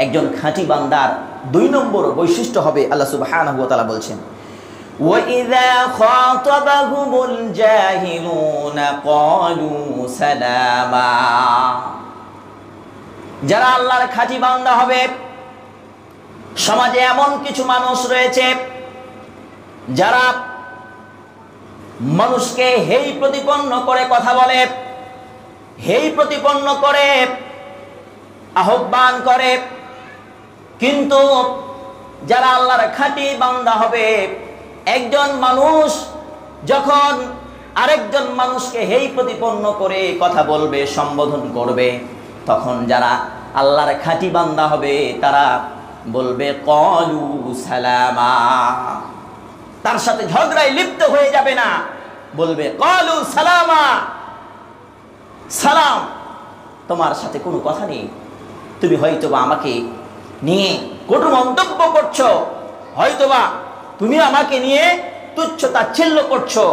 একজন খাঁটি বান্দার 2 নম্বর বৈশিষ্ট্য হবে, আল্লাহ সুবহানাহু ওয়া তাআলা বলছেন, وَإِذَا خَاطَبَهُمُ الْجَاهِلُونَ قَالُوا سَلَامًا। যারা আল্লাহর খাঁটি বান্দা হবে, সমাজে এমন কিছু মানুষ রয়েছে যারা মানুষকে হেই প্রতিপন্ন করে কথা বলে, হেই প্রতিপন্ন করে আহ্বান করে, কিন্তু যারা আল্লাহর খাঁটি বান্দা হবে, একজন মানুষ যখন আরেকজন মানুষকে হেই প্রতিপন্ন করে কথা বলবে, সম্বোধন করবে, তখন যারা আল্লাহর খাঁটি বান্দা হবে তারা বলবে ক্বালু সালামা। তার সাথে ঝগড়ায় লিপ্ত হয়ে যাবে না, বলবে ক্বালু সালামা, সালাম, তোমার সাথে কোনো কথা নেই, তুমি হয়তোবা আমাকে নিয়ে কটু মন্তব্য করছো, হয়তোবা তুমি আমাকে নিয়ে তুচ্ছ তাচ্ছিল্য করছো,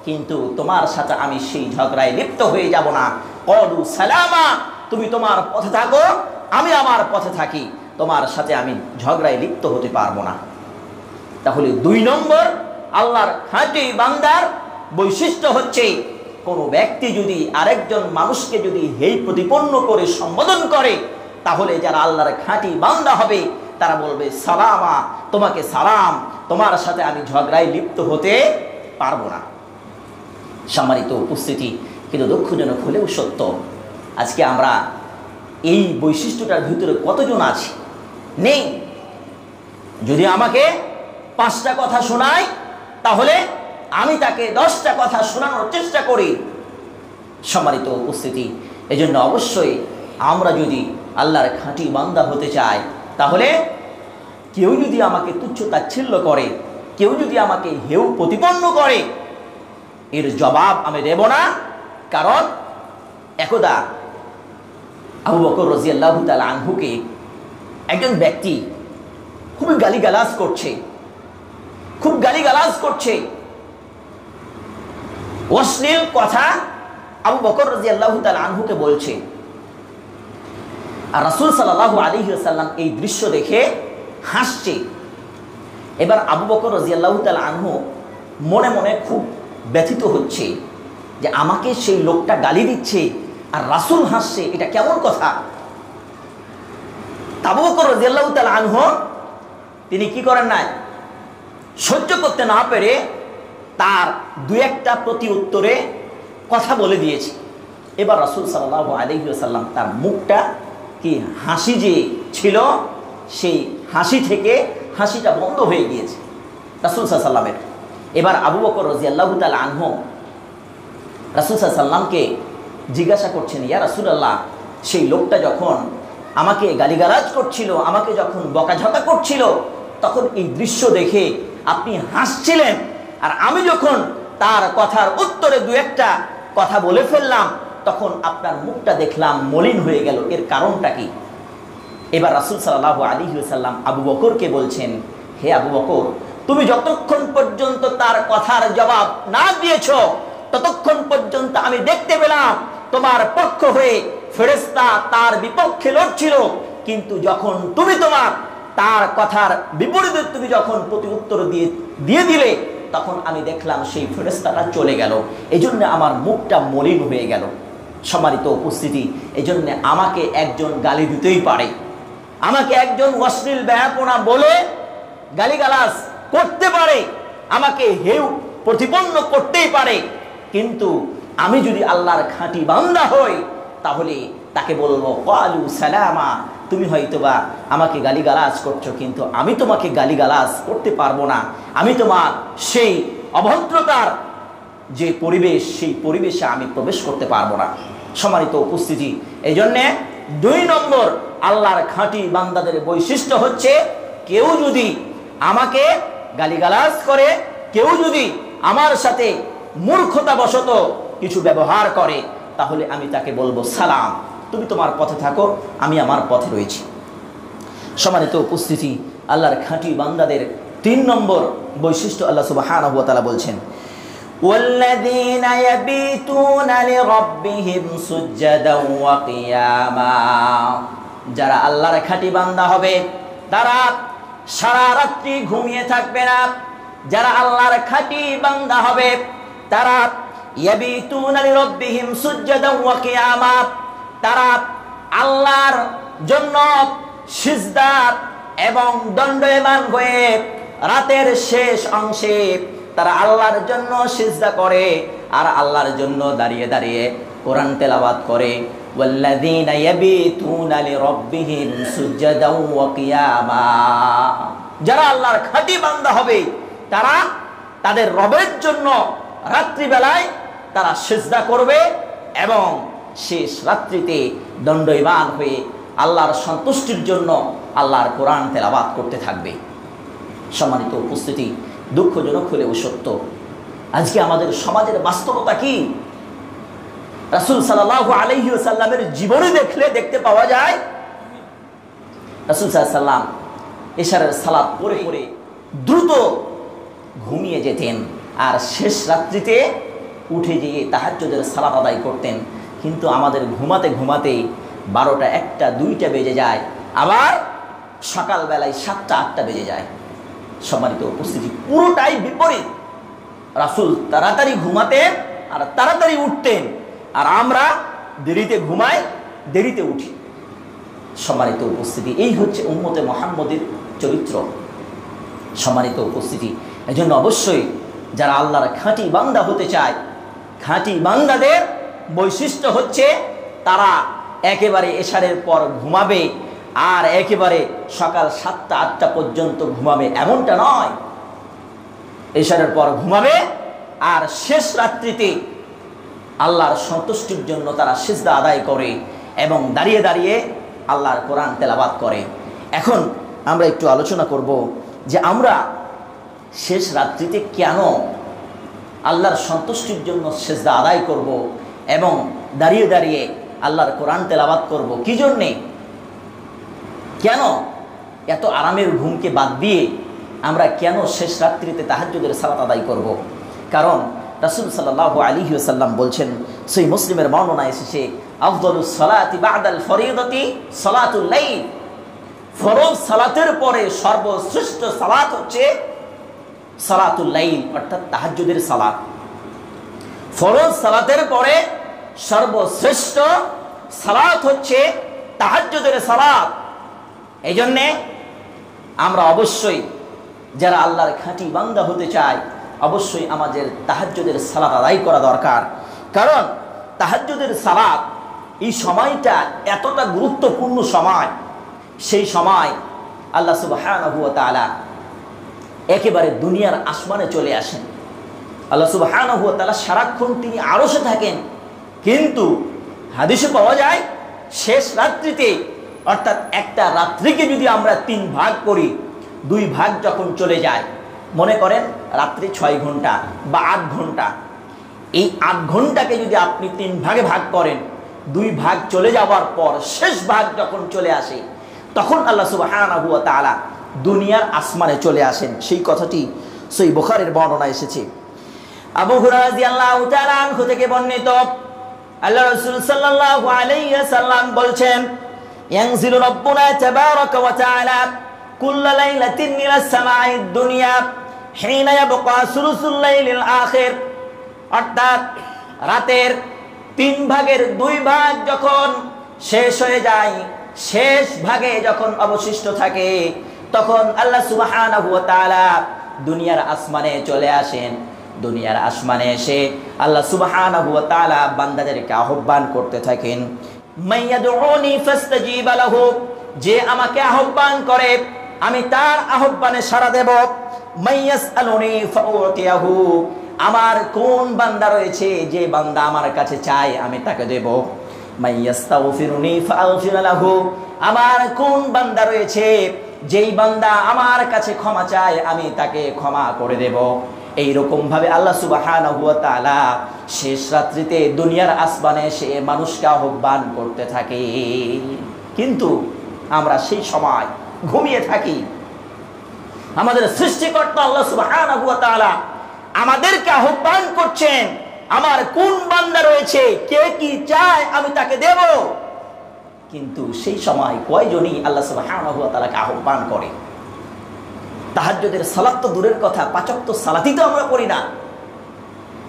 কিন্তু তোমার সাথে আমি সেই ঝগড়ায় লিপ্ত হয়ে যাব না। ক্বালু সালামা, তুমি তোমার পথে থাকো, আমি আমার পথে থাকি, তোমার সাথে আমি ঝগড়ায় লিপ্ত হতে পারবো না। তাহলে 2 নম্বর আল্লাহর খাঁটি বান্দার বৈশিষ্ট্য হচ্ছে, কোনো ব্যক্তি যদি আরেকজন মানুষকে যদি হেই প্রতিপন্ন করে সম্বোধন করে, তাহলে যারা আল্লাহর খাঁটি বান্দা হবে তারা বলবে সালামা, তোমাকে সালাম, তোমার সাথে আমি ঝগড়ায় লিপ্ত হতে পারবো না। সম্মানিত উপস্থিতি, কিন্তু দুঃখজনক হলেও সত্য, আজকে আমরা এই বৈশিষ্ট্যটার ভিতরে কতজন আছি? নেই। যদি আমাকে 5টা কথা শোনায়, তাহলে আমি তাকে 10টা কথা শোনানোর চেষ্টা করি। সম্মানিত উপস্থিতি, এজন্য অবশ্যই আমরা যদি আল্লাহর খাঁটি বান্দা হতে চাই, তাহলে কেউ যদি আমাকে তুচ্ছ তাচ্ছিল্য করে, কেউ যদি আমাকে হেউ প্রতিপন্ন করে, এর জবাব আমি দেব না। কারণ একদা আবু বকর রাদিয়াল্লাহু তাআলা আনহুকে একজন ব্যক্তি খুব গালিগালাজ করছে, অশ্লীল কথা আবু বকর রাদিয়াল্লাহু তাআলা আনহুকে বলছে। আর রাসূল সাল্লাল্লাহু আলাইহি ওয়াসাল্লাম এই দৃশ্য দেখে হাসছে। এবার আবু বকর রাদিয়াল্লাহু তাআলা আনহু মনে মনে খুব ব্যথিত হচ্ছে যে আমাকে সেই লোকটা গালি দিচ্ছে আর রাসূল হাসছে, এটা কেমন কথা? আবু বকর রাদিয়াল্লাহু তাআলা আনহু তিনি কি করেন না, সহ্য করতে না পেরে তার 2-একটা প্রতি উত্তরে কথা বলে দিয়েছে। এবার রাসূল সাল্লাল্লাহু আলাইহি ওয়াসাল্লাম তার মুখটা কি হাসি যে ছিল, সেই হাসি থেকে হাসিটা বন্ধ হয়ে গিয়েছে রাসূল সাল্লাল্লাহু আলাইহি ওয়াসাল্লামের। এবার আবু বকর রাদিয়াল্লাহু তাআলা আনহু রাসূল সাল্লাল্লাহু আলাইহি ওয়াসাল্লামকে জিজ্ঞাসা করছেন, ইয়া রাসূলুল্লাহ, সেই লোকটা যখন আমাকে গালিগালাজ করছিল, আমাকে যখন বকাঝকা করছিল, তখন এই দৃশ্য দেখে আপনি হাসছিলেন, আর আমি যখন তার কথার উত্তরে 2-একটা কথা বলে ফেললাম, তখন আপনার মুখটা দেখলাম মলিন হয়ে গেল, এর কারণটা কি? এবার রাসূল সাল্লাল্লাহু আলাইহি ওয়াসাল্লাম আবু বকরকে বলছেন, হে আবু বকর, তুমি যতক্ষণ পর্যন্ত তার কথার জবাব না দিয়েছো, ততক্ষণ পর্যন্ত আমি দেখতে পেলাম তোমার পক্ষ হয়ে ফেরেশতা তার বিপক্ষে লড়ছিল, কিন্তু যখন তুমি তার কথার বিপরীতে তুমি যখন প্রতি উত্তর দিয়ে দিলে, তখন আমি দেখলাম সেই ফেরেশতাটা চলে গেল, এজন্য আমার মুখটা মলিন হয়ে গেল। সম্মানিত উপস্থিতি, এজন্য আমাকে একজন গালি দিতেই পারে, আমাকে একজন অশ্লীল ব্যাপনা বলে গালিগালাজ করতে পারে, আমাকে হেউ প্রতিপন্ন করতেই পারে, কিন্তু আমি যদি আল্লাহর খাঁটি বান্দা হই, তাহলে তাকে বলবো ক্বালু সালামা, তুমি হয়তোবা আমাকে গালিগালাজ করছো, কিন্তু আমি তোমাকে গালিগালাজ করতে পারবো না, আমি তোমার সেই অভদ্রতার যে পরিবেশ, সেই পরিবেশে আমি প্রবেশ করতে পারবো না। সম্মানিত উপস্থিতি, এই জন্যে 2 নম্বর আল্লাহর খাঁটি বান্দাদের বৈশিষ্ট্য হচ্ছে, কেউ যদি আমাকে গালিগালাজ করে, কেউ যদি আমার সাথে মূর্খতাবশত কিছু ব্যবহার করে, তাহলে আমি তাকে বলবো সালাম, তুমি তোমার পথে থাকো, আমি আমার পথে রয়েছি। সম্মানিত উপস্থিতি, আল্লাহর খাঁটি বান্দাদের 3 নম্বর বৈশিষ্ট্য আল্লাহ সুবহানাহু ওয়া তাআলা বলছেন, ওয়াল্লাযীনা ইয়াবিতুনা লিরাব্বিহিম সুজদান ওয়া কিয়ামা। যারা আল্লাহর খাঁটি বান্দা হবে তারা সারা রাত্রি ঘুমিয়ে থাকবে না। যারা আল্লাহর খাঁটি বান্দা হবে তারা ইয়াবিতুনা লিরাব্বিহিম সুজদান ওয়া কিয়ামা, তারা আল্লাহর জন্য সিজদা এবং দণ্ডায়মান হয়ে রাতের শেষ অংশে তারা আল্লাহর জন্য সিজদা করে আর আল্লাহর জন্য দাঁড়িয়ে দাঁড়িয়ে কোরআন তেলাওয়াত করে। ওয়াল্লাযীনা ইয়াবিতুনা লিরাব্বিহিম সুজদান ওয়া কিয়ামা, যারা আল্লাহর খাঁটি বান্দা হবে তারা তাদের রবের জন্য রাত্রিবেলায় তারা সিজদা করবে এবং শেষ রাত্রিতে দণ্ডায়মান হয়ে আল্লাহর সন্তুষ্টির জন্য আল্লাহর কোরআন তেলাওয়াত করতে থাকবে। সম্মানিত উপস্থিতি, দুঃখজনক হলেও সত্য, আজকে আমাদের সমাজের বাস্তবতা কি? রাসূল সাল্লাল্লাহু আলাইহি ওয়াসাল্লামের জীবনে দেখতে পাওয়া যায় রাসূল সাল্লাল্লাহু আলাইহি ওয়াসাল্লাম ইশারের সালাত পড়ে পড়ে দ্রুত ঘুমিয়ে যেতেন আর শেষ রাত্রিতে উঠে গিয়ে তাহাজ্জুদের সালাত আদায় করতেন। কিন্তু আমাদের ঘুমাতে ঘুমাতে 12টা 1টা 2টা বেজে যায়, আবার সকালবেলায় 7টা 8টা বেজে যায়। সম্মানিত উপস্থিতি, পুরোটাই বিপরীত। রাসূল তাড়াতাড়ি ঘুমাতেন আর তাড়াতাড়ি উঠতেন, আর আমরা দেরিতে ঘুমাই দেরিতে উঠি। সম্মানিত উপস্থিতি, এই হচ্ছে উম্মতে মুহাম্মদের চরিত্র। সম্মানিত উপস্থিতি, এজন্য অবশ্যই যারা আল্লাহর খাঁটি বান্দা হতে চায়, খাঁটি বান্দাদের বৈশিষ্ট্য হচ্ছে তারা একেবারে এশারের পর ঘুমাবে আর একেবারে সকাল 7টা 8টা পর্যন্ত ঘুমাবে এমনটা নয়। এশারের পর ঘুমাবে আর শেষ রাত্রিতে আল্লাহর সন্তুষ্টির জন্য তারা সিজদা আদায় করে এবং দাঁড়িয়ে দাঁড়িয়ে আল্লাহর কোরআন তেলাওয়াত করে। এখন আমরা একটু আলোচনা করব যে আমরা শেষ রাত্রিতে কেন আল্লাহর সন্তুষ্টির জন্য সিজদা আদায় করব এবং দাঁড়িয়ে দাঁড়িয়ে আল্লাহর কোরআন তেলাওয়াত করব। কি জন্যে, কেন এত আরামের ঘুমকে বাদ দিয়ে আমরা কেন শেষ রাত্রিতে তাহাজ্জুদের সালাত আদায় করব? কারণ রাসূল সাল্লাল্লাহু আলাইহি ওয়াসাল্লাম বলছেন, সহিহ মুসলিমের বর্ণনা এসেছে, আফদালুস সালাতি বা'দাল ফরিদাতি সালাতুল লাইল, ফরজ সালাতের পরে সর্বশ্রেষ্ঠ সালাত হচ্ছে সালাতুল লাইল, অর্থাৎ তাহাজ্জুদের সালাত। ফরজ সালাতের পরে সর্বশ্রেষ্ঠ সালাত হচ্ছে তাহাজ্জুদের সালাত। এই জন্যে আমরা অবশ্যই যারা আল্লাহর খাঁটি বান্দা হতে চায় অবশ্যই আমাদের তাহাজ্জুদের সালাত আদায় করা দরকার। কারণ তাহাজ্জুদের সালাত এই সময়টা এতটা গুরুত্বপূর্ণ সময়, সেই সময় আল্লাহ সুবহানাহু ওয়া তাআলা একেবারে দুনিয়ার আসমানে চলে আসেন। আল্লাহ সুবহানাহু ওয়া তাআলা সারাক্ষণ তিনি আরশে থাকেন, কিন্তু হাদিসে পাওয়া যায় শেষ রাত্রিতে, অর্থাৎ একটা রাত্রিকে যদি আমরা 3 ভাগ করি, 2 ভাগ যখন চলে যায়, মনে করেন রাত্রি 6 ঘন্টা বা 8 ঘন্টা, এই 8 ঘন্টাকে যদি আপনি 3 ভাগে ভাগ করেন, 2 ভাগ চলে যাওয়ার পর শেষ ভাগ যখন চলে আসে তখন আল্লাহ সুবহানাহু ওয়া তাআলা দুনিয়ার আসমানে চলে আসেন। সেই কথাটি সহিহ বুখারীর বর্ণনা এসেছে। আবু হুরায়রা রাদিয়াল্লাহু তাআলা আনহু থেকে বর্ণিত, আল্লাহ রাসূল সাল্লাল্লাহু আলাইহি ওয়াসাল্লাম বলছেন, ইয়ানজিলু রাব্বুনা তাবারাকা ওয়া তাআলা কুল্লা লাইলাতিন ইলাস সামাঈদ দুনিয়া হিনা ইয়াবকা সুলুসুল লাইলিল আখির, অর্থাৎ রাতের 3 ভাগের 2 ভাগ যখন শেষ হয়ে যায়, শেষ ভাগে যখন অবশিষ্ট থাকে, তখন আল্লাহ সুবহানাহু ওয়া তাআলা দুনিয়ার আসমানে চলে আসেন। দুনিয়ার আসমানে এসে আল্লাহ সুবহানাহু ওয়া তাআলা বান্দাদেরকে আহ্বান করতে থাকেন, মাইয়াদউনি ফাস্তাজিবা লাহু, যে আমাকে আহ্বান করে আমি তার আহ্বানে সাড়া দেব। মাইয়াসআলুনি ফাউতিয়াহু, আমার কোন বান্দা রয়েছে যে বান্দা আমার কাছে চায় আমি তাকে দেব। মাইয়াস্তাগফিরুনি ফাগফির লাহু, আমার কোন বান্দা রয়েছে যেই বান্দা আমার কাছে ক্ষমা চায় আমি তাকে ক্ষমা করে দেব। এই রকম ভাবে আল্লাহ সুবহানাহু ওয়া তাআলা শেষ রাত্রিতে দুনিয়ার আসমানে এসে মানুষকে আহ্বান করতে থাকে, কিন্তু আমরা সেই সময় ঘুমিয়ে থাকি। আমাদের সৃষ্টিকর্তা আল্লাহ সুবহানাহু ওয়া তাআলা আমাদেরকে আহ্বান করছেন, আমার কোন বান্দা রয়েছে, কে কি চায় আমি তাকে দেব, কিন্তু সেই সময় কয়জনই আল্লাহ সুবহানাহু ওয়া তাআলাকে আহ্বান করে? তাহাজ্জুদের সালাত তো দূরের কথা, 5 ওয়াক্ত সালাতই তো আমরা করি না।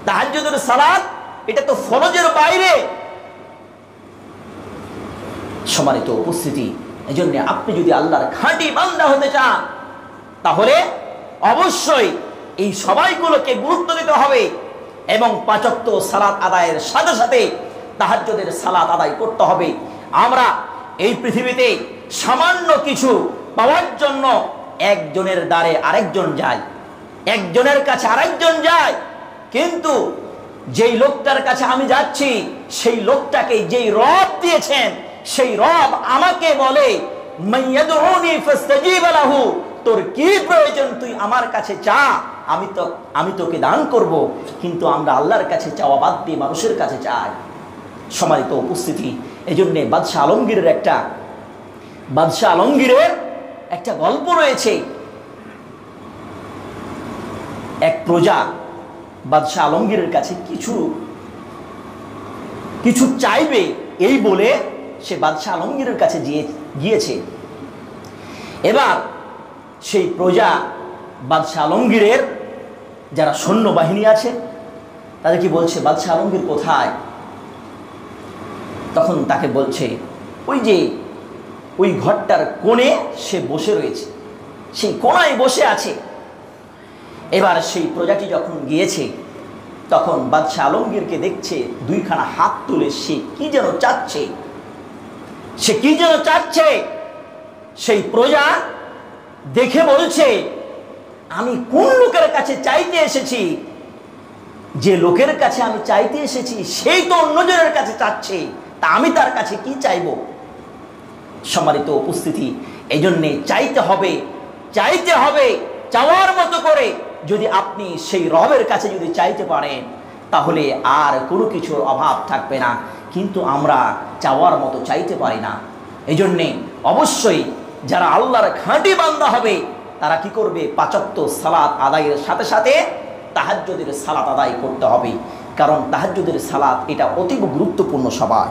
তাহাজ্জুদের সালাত এটা তো ফরজের বাইরে। সম্মানিত উপস্থিতি, এজন্য আপনি যদি আল্লাহর খাঁটি বান্দা হতে চান তাহলে অবশ্যই এই সবাইগুলোকে গুরুত্ব দিতে হবে এবং 5 ওয়াক্ত সালাত আদায়ের সাথে সাথে তাহাজ্জুদের সালাত আদায় করতে হবে। আমরা এই পৃথিবীতে সামান্য কিছু পাওয়ার জন্য একজনের দ্বারে আরেকজন যায়, একজনের কাছে আরেকজন যায়, কিন্তু যেই লোকটার কাছে আমি যাচ্ছি সেই লোকটাকে যেই রব দিয়েছেন সেই রব আমাকে বলে মাইয়াদউনি ফাস্তাজিব লাহু, তোর কি প্রয়োজন তুই আমার কাছে চা, আমি তোকে দান করব। কিন্তু আমরা আল্লাহর কাছে চাওয়া বাদ দিয়ে মানুষের কাছে চাই। সম্মানিত উপস্থিতি, এজন্য বাদশাহ আলমগীরের একটা গল্প রয়েছে। এক প্রজা বাদশাহ আলমগীরের কাছে কিছু চাইবে এই বলে সে বাদশাহ আলমগীরের কাছে গিয়েছে। এবার সেই প্রজা বাদশাহ আলমগীরের যারা সৈন্যবাহিনী আছে তাদের কি বলছে, বাদশাহ আলমগীর কোথায়? তখন তাকে বলছে ওই ঘরটার কোণে সে বসে রয়েছে, সেই কোণায় বসে আছে। এবার সেই প্রজাটি যখন গিয়েছে তখন বাদশাহ আলমগীরকে দেখছে 2খানা হাত তুলে সে কি যেন চাচ্ছে। সেই প্রজা দেখে বলছে, আমি কোন লোকের কাছে চাইতে এসেছি? যে লোকের কাছে আমি চাইতে এসেছি সেই তো অন্যজনের কাছে চাচ্ছে, তা আমি তার কাছে কি চাইব? সম্মানিত উপস্থিতি, এই জন্যে চাইতে হবে চাওয়ার মতো করে। যদি আপনি সেই রবের কাছে যদি চাইতে পারেন তাহলে আর কোনো কিছুর অভাব থাকবে না। কিন্তু আমরা চাওয়ার মতো চাইতে পারি না। এই জন্যে অবশ্যই যারা আল্লাহর খাঁটি বান্দা হবে তারা কি করবে, 5 ওয়াক্ত সালাত আদায়ের সাথে সাথে তাহাজ্জুদের সালাত আদায় করতে হবে। কারণ তাহাজ্জুদের সালাত এটা অতীব গুরুত্বপূর্ণ। সবাই